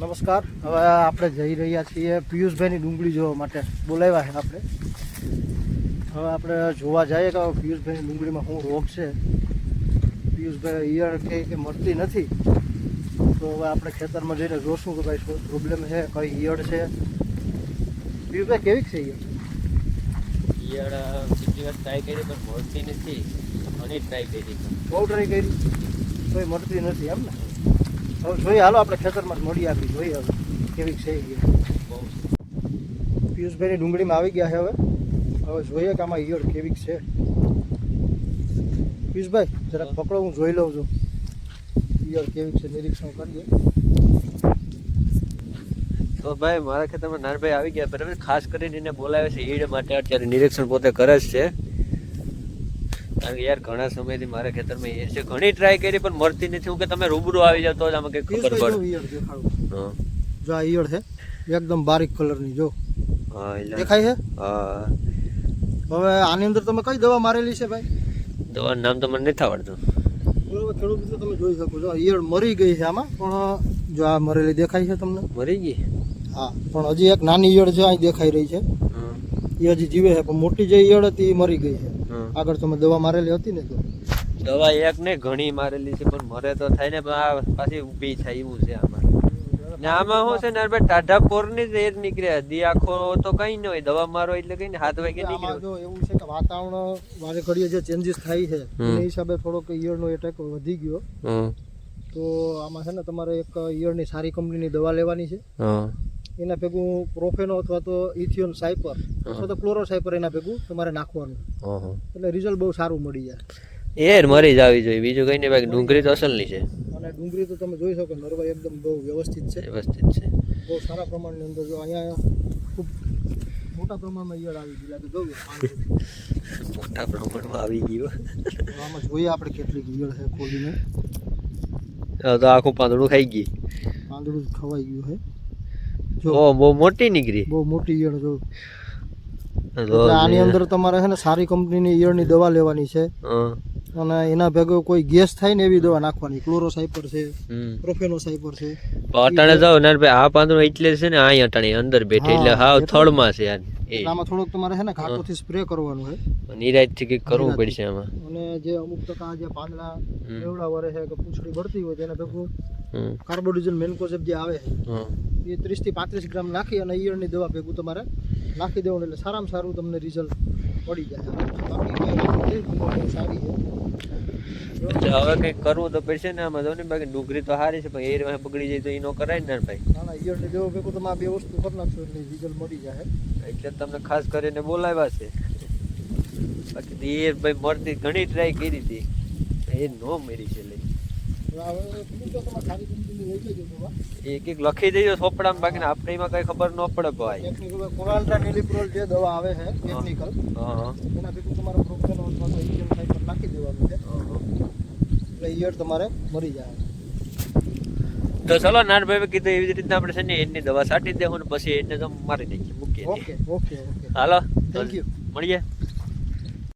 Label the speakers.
Speaker 1: નમસ્કાર. હવે આપણે જઈ રહ્યા છીએ પિયુષભાઈની ડુંગળી જોવા માટે બોલાવ્યા છે આપણે. હવે આપણે જોવા જઈએ કે પિયુષભાઈની ડુંગળીમાં શું રોગ છે. પિયુષભાઈ ઈયળ કે મળતી નથી, તો હવે આપણે ખેતરમાં જઈને જોશું કે ભાઈ શું પ્રોબ્લેમ છે, કઈ ઈયળ છે. પિયુષભાઈ કેવી છે ઈયળ?
Speaker 2: દિવસ ટ્રાય કરી પણ મળતી નથી. ઘણી ટ્રાય કરી,
Speaker 1: બહુ ટ્રાય કરી, કોઈ મળતી નથી એમ ને. હવે જોઈએ, હાલો આપણે ખેતરમાં મળી આપી જોઈએ હવે કેવી છે ઈયળ. પિયુષભાઈની ડુંગળીમાં આવી ગયા છે. હવે જોઈએ કે આમાં ઈયળ કેવી છે. પિયુષભાઈ જરાક પકડો, હું જોઈ લઉં છું ઈયળ કેવી છે, નિરીક્ષણ કરીએ.
Speaker 2: તો ભાઈ મારા ખેતરમાં નાનભાઈ આવી ગયા, બરાબર. ખાસ કરીને એને બોલાવે છે ઈડ માટે. અત્યારે નિરીક્ષણ પોતે કરે જ છે, કારણ કે યાર ઘણા સમયથી મારા ખેતરમાં ઈયળ છે. ઘણી ટ્રાય કરી પણ મળતી નથી. હું કે તમે રૂબરૂ આવી જાવ તો જ આમાં કંઈક ખબર પડે.
Speaker 1: ઈયળ દેખાડું. જો આ ઈયળ છે એકદમ બારીક કલરની, જો
Speaker 2: હા
Speaker 1: દેખાય છે.
Speaker 2: હા,
Speaker 1: હવે આની અંદર તમે કઈ દવા મારેલી છે ભાઈ?
Speaker 2: દવાનું નામ તો મને નથી આવડતું.
Speaker 1: બરોબર, ખેડૂત મિત્રો તમે જોઈ શકો છો ઈયળ મરી ગઈ છે આમાં. પણ જો આ મરેલી દેખાય છે તમને?
Speaker 2: મરી ગઈ?
Speaker 1: હા, પણ હજી એક નાની ઈયળ છે અહીં દેખાઈ રહી છે, એ હજી જીવે છે. પણ મોટી જે ઈયળ હતી એ મરી ગઈ છે. આગળ તમે દવા મારેલી હતી ને? તો
Speaker 2: દવા એક ને ઘણી મારેલી છે પણ મરે તો થાય ને, પણ આ પાછી ઊભી થાય એવું છે આમાં. ને આમાં શું છે ને ભાઈ, ટાઢા કોરની જ એર નીકળે. દી આખો તો કઈ ન હોય, દવા મારો એટલે કઈ ને 7 વાગે નીકળે.
Speaker 1: જો એવું છે કે વાતાવરણ વારે ઘડીએ જે ચેન્જીસ થાય છે એ હિસાબે થોડોક ઈયળનો એટેક વધી ગયો. તો આમાં છે ને તમારે એક ઈયળની સારી કંપનીની દવા લેવાની છે. એના ભેગું પ્રોફેનો અથવા તો ઇથિયોન સાયપર અથવા તો ક્લોરો સાયપર એના ભેગું તમારે નાખવાનું, એટલે રિઝલ્ટ બહુ સારું મળી જાય.
Speaker 2: એર મરી જ આવી જોઈએ, બીજું કઈ નહીં. બાકી ડુંગળી તો અસલની છે.
Speaker 1: અને ડુંગળી તો તમે જોઈ શકો નરવા એકદમ બહુ વ્યવસ્થિત છે. બહુ સારા પ્રમાણની અંદર. જો અહીંયા ખૂબ મોટા પ્રમાણમાં ઈયળ આવી ગઈ લાગે. જોયું
Speaker 2: મોટા પ્રમાણમાં આવી ગયું.
Speaker 1: આમાં જોઈએ આપણે કેટલી ઈયળ છે ખોલીને.
Speaker 2: તો આખું પાંદડું ખાઈ ગઈ.
Speaker 1: પાંદડું ખવાઈ ગયું છે.
Speaker 2: જો બહુ મોટી નીકળી,
Speaker 1: બહુ મોટી ઈયળ. જો આની અંદર તમારે છે ને સારી કંપનીની ઈયળની દવા લેવાની છે. અને એના ભેગો કોઈ ગેસ થાય ને એવી દવા નાખવાની. ક્લોરો સાયપર છે, પ્રોફેનો સાયપર છે.
Speaker 2: અટાણે જાવ ને ભાઈ, આ પાંદડું એટલે છે ને અહીં અટાણે અંદર બેઠે, એટલે હાવ થળમાં છે.
Speaker 1: આમાં થોડોક તમારે છે ને ઘાટોથી સ્પ્રે કરવાનું છે.
Speaker 2: નિરાજથી કંઈક કરવું પડશે આમાં.
Speaker 1: અને જે અમુક ટકા જે પાંદડા એવડા વરે છે કે પૂંછડી ભરતી હોય તેના ભેગું કાર્બોડિઝમ મેન્કોઝેબ જે આવે છે એ 30 થી 35 ગ્રામ નાખી અને ઈયળની દવા ભેગું તમારે નાખી દેવાનું, એટલે સારામાં સારું તમને રિઝલ્ટ મળી જાય. બાકી સારી છે.
Speaker 2: હવે કંઈક કરવું તો પડશે ને આમાં. જો ને બાકી ડુંગળી તો સારી છે પણ એર બગડી જાય તો એ નો કરાય ને ભાઈ.
Speaker 1: ના, ઈયળની દવા ભેગું તમે આ બે વસ્તુ કરી નાખશો એટલે રિઝલ્ટ મળી જાય.
Speaker 2: એટલે તમને ખાસ કરીને બોલાવ્યા છે. બાકી એ ભાઈ મળતી ઘણી ટ્રાય કરી હતી, એ નો મળી છે. લઈ એક એક લખી દેજો ચોપડામાં, બાકી આપણે એમાં કઈ ખબર ન પડે ભાઈ.
Speaker 1: કોરાલ્ટ્રા નિલિપ્રોલ જે દવા આવે છે ટેકનિકલ, એના ભેગું તમારે પ્રોફેનો અથવા તો ઇથિયોન સાયપર નાખી દેવાનું છે, એટલે ઈયળ તમારે મરી જાય.
Speaker 2: તો ચલો નાનભાઈ કીધું એવી રીતના આપણે છે ને એની દવા છાંટી દેવું ને પછી એને તો મારી દઈએ, મૂકીએ.
Speaker 1: Okay okay okay,
Speaker 2: hello
Speaker 1: thank you,
Speaker 2: મળીએ.